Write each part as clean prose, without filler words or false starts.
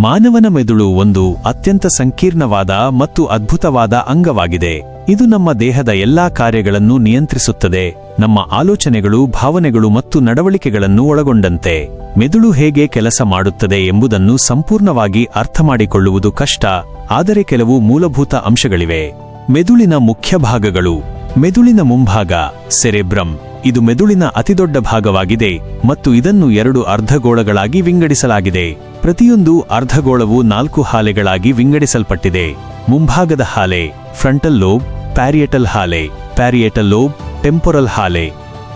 ಮಾನವನ ಮೆದುಳು ಒಂದು ಅತ್ಯಂತ ಸಂಕೀರ್ಣವಾದ ಮತ್ತು ಅದ್ಭುತವಾದ ಅಂಗವಾಗಿದೆ. ಇದು ನಮ್ಮ ದೇಹದ ಎಲ್ಲಾ ಕಾರ್ಯಗಳನ್ನು ನಿಯಂತ್ರಿಸುತ್ತದೆ, ನಮ್ಮ ಆಲೋಚನೆಗಳು, ಭಾವನೆಗಳು ಮತ್ತು ನಡವಳಿಕೆಗಳನ್ನು ಒಳಗೊಂಡಂತೆ. ಮೆದುಳು ಹೇಗೆ ಕೆಲಸ ಮಾಡುತ್ತದೆ ಎಂಬುದನ್ನು ಸಂಪೂರ್ಣವಾಗಿ ಅರ್ಥಮಾಡಿಕೊಳ್ಳುವುದು ಕಷ್ಟ, ಆದರೆ ಕೆಲವು ಮೂಲಭೂತ ಅಂಶಗಳಿವೆ. ಮೆದುಳಿನ ಮುಖ್ಯ ಭಾಗಗಳು. ಮೆದುಳಿನ ಮುಂಭಾಗ ಸೆರೆಬ್ರಮ್. ಇದು ಮೆದುಳಿನ ಅತಿದೊಡ್ಡ ಭಾಗವಾಗಿದೆ ಮತ್ತು ಇದನ್ನು 2 ಅರ್ಧಗೋಳಗಳಾಗಿ ವಿಂಗಡಿಸಲಾಗಿದೆ. ಪ್ರತಿಯೊಂದು ಅರ್ಧಗೋಳವು 4 ಹಾಲೆಗಳಾಗಿ ವಿಂಗಡಿಸಲ್ಪಟ್ಟಿದೆ. ಮುಂಭಾಗದ ಹಾಲೆ ಫ್ರಂಟಲ್ ಲೋಬ್, ಪ್ಯಾರಿಯೆಟಲ್ ಹಾಲೆ, ಪ್ಯಾರಿಯೆಟಲ್ ಲೋಬ್, ಟೆಂಪೊರಲ್ ಹಾಲೆ,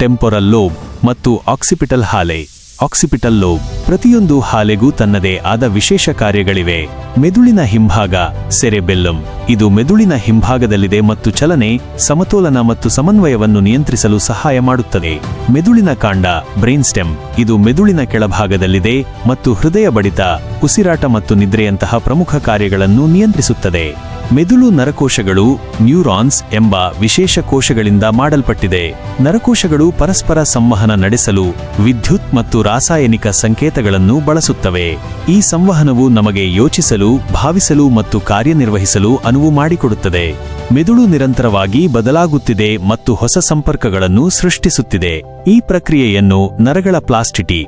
ಟೆಂಪೊರಲ್ ಲೋಬ್ ಮತ್ತು ಆಕ್ಸಿಪಿಟಲ್ ಹಾಲೆ, ಆಕ್ಸಿಪಿಟಲ್ ಲೋಬ್. ಪ್ರತಿಯೊಂದು ಹಾಲೆಗೂ ತನ್ನದೇ ಆದ ವಿಶೇಷ ಕಾರ್ಯಗಳಿವೆ. ಮೆದುಳಿನ ಹಿಂಭಾಗ ಸೆರೆಬೆಲ್ಲಮ್. ಇದು ಮೆದುಳಿನ ಹಿಂಭಾಗದಲ್ಲಿದೆ ಮತ್ತು ಚಲನೆ, ಸಮತೋಲನ ಮತ್ತು ಸಮನ್ವಯವನ್ನು ನಿಯಂತ್ರಿಸಲು ಸಹಾಯ ಮಾಡುತ್ತದೆ. ಮೆದುಳಿನ ಕಾಂಡ ಬ್ರೈನ್ ಸ್ಟೆಮ್. ಇದು ಮೆದುಳಿನ ಕೆಳಭಾಗದಲ್ಲಿದೆ ಮತ್ತು ಹೃದಯ ಬಡಿತ, ಉಸಿರಾಟ ಮತ್ತು ನಿದ್ರೆಯಂತಹ ಪ್ರಮುಖ ಕಾರ್ಯಗಳನ್ನು ನಿಯಂತ್ರಿಸುತ್ತದೆ. ಮೆದುಳು ನರಕೋಶಗಳು ನ್ಯೂರಾನ್ಸ್ ಎಂಬ ವಿಶೇಷ ಕೋಶಗಳಿಂದ ಮಾಡಲ್ಪಟ್ಟಿದೆ. ನರಕೋಶಗಳು ಪರಸ್ಪರ ಸಂವಹನ ನಡೆಸಲು ವಿದ್ಯುತ್ ಮತ್ತು ರಾಸಾಯನಿಕ ಸಂಕೇತಗಳನ್ನು ಬಳಸುತ್ತವೆ. ಈ ಸಂವಹನವು ನಮಗೆ ಯೋಚಿಸಲು, ಭಾವಿಸಲು ಮತ್ತು ಕಾರ್ಯನಿರ್ವಹಿಸಲು ಅನುವು ಮಾಡಿಕೊಡುತ್ತದೆ. ಮೆದುಳು ನಿರಂತರವಾಗಿ ಬದಲಾಗುತ್ತಿದೆ ಮತ್ತು ಹೊಸ ಸಂಪರ್ಕಗಳನ್ನು ಸೃಷ್ಟಿಸುತ್ತಿದೆ. ಈ ಪ್ರಕ್ರಿಯೆಯನ್ನು ನರಗಳ ಪ್ಲಾಸ್ಟಿಟಿ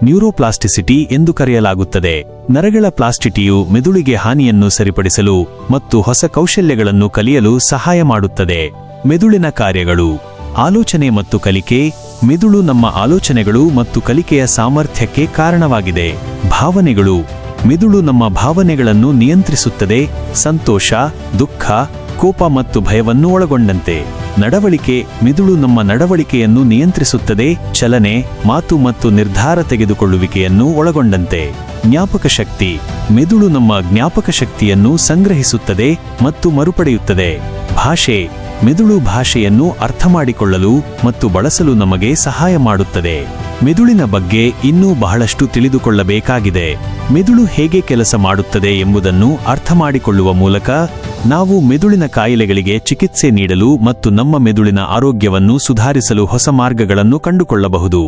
ನ್ಯೂರೋಪ್ಲಾಸ್ಟಿಸಿಟಿ ಎಂದು ಕರೆಯಲಾಗುತ್ತದೆ. ನರಗಳ ಪ್ಲಾಸ್ಟಿಟಿಯು ಮೆದುಳಿಗೆ ಹಾನಿಯನ್ನು ಸರಿಪಡಿಸಲು ಮತ್ತು ಹೊಸ ಕೌಶಲ್ಯಗಳನ್ನು ಕಲಿಯಲು ಸಹಾಯ ಮಾಡುತ್ತದೆ. ಮೆದುಳಿನ ಕಾರ್ಯಗಳು. ಆಲೋಚನೆ ಮತ್ತು ಕಲಿಕೆ. ಮೆದುಳು ನಮ್ಮ ಆಲೋಚನೆಗಳು ಮತ್ತು ಕಲಿಕೆಯ ಸಾಮರ್ಥ್ಯಕ್ಕೆ ಕಾರಣವಾಗಿದೆ. ಭಾವನೆಗಳು. ಮೆದುಳು ನಮ್ಮ ಭಾವನೆಗಳನ್ನು ನಿಯಂತ್ರಿಸುತ್ತದೆ, ಸಂತೋಷ, ದುಃಖ, ಕೋಪ ಮತ್ತು ಭಯವನ್ನು ಒಳಗೊಂಡಂತೆ. ನಡವಳಿಕೆ. ಮೆದುಳು ನಮ್ಮ ನಡವಳಿಕೆಯನ್ನು ನಿಯಂತ್ರಿಸುತ್ತದೆ, ಚಲನೆ, ಮಾತು ಮತ್ತು ನಿರ್ಧಾರ ತೆಗೆದುಕೊಳ್ಳುವಿಕೆಯನ್ನು ಒಳಗೊಂಡಂತೆ. ಜ್ಞಾಪಕ ಶಕ್ತಿ. ಮೆದುಳು ನಮ್ಮ ಜ್ಞಾಪಕ ಶಕ್ತಿಯನ್ನು ಸಂಗ್ರಹಿಸುತ್ತದೆ ಮತ್ತು ಮರುಪಡೆಯುತ್ತದೆ. ಭಾಷೆ. ಮೆದುಳು ಭಾಷೆಯನ್ನು ಅರ್ಥಮಾಡಿಕೊಳ್ಳಲು ಮತ್ತು ಬಳಸಲು ನಮಗೆ ಸಹಾಯ ಮಾಡುತ್ತದೆ. ಮೆದುಳಿನ ಬಗ್ಗೆ ಇನ್ನೂ ಬಹಳಷ್ಟು ತಿಳಿದುಕೊಳ್ಳಬೇಕಾಗಿದೆ. ಮೆದುಳು ಹೇಗೆ ಕೆಲಸ ಮಾಡುತ್ತದೆ ಎಂಬುದನ್ನು ಅರ್ಥಮಾಡಿಕೊಳ್ಳುವ ಮೂಲಕ ನಾವು ಮೆದುಳಿನ ಕಾಯಿಲೆಗಳಿಗೆ ಚಿಕಿತ್ಸೆ ನೀಡಲು ಮತ್ತು ನಮ್ಮ ಮೆದುಳಿನ ಆರೋಗ್ಯವನ್ನು ಸುಧಾರಿಸಲು ಹೊಸ ಮಾರ್ಗಗಳನ್ನು ಕಂಡುಕೊಳ್ಳಬಹುದು.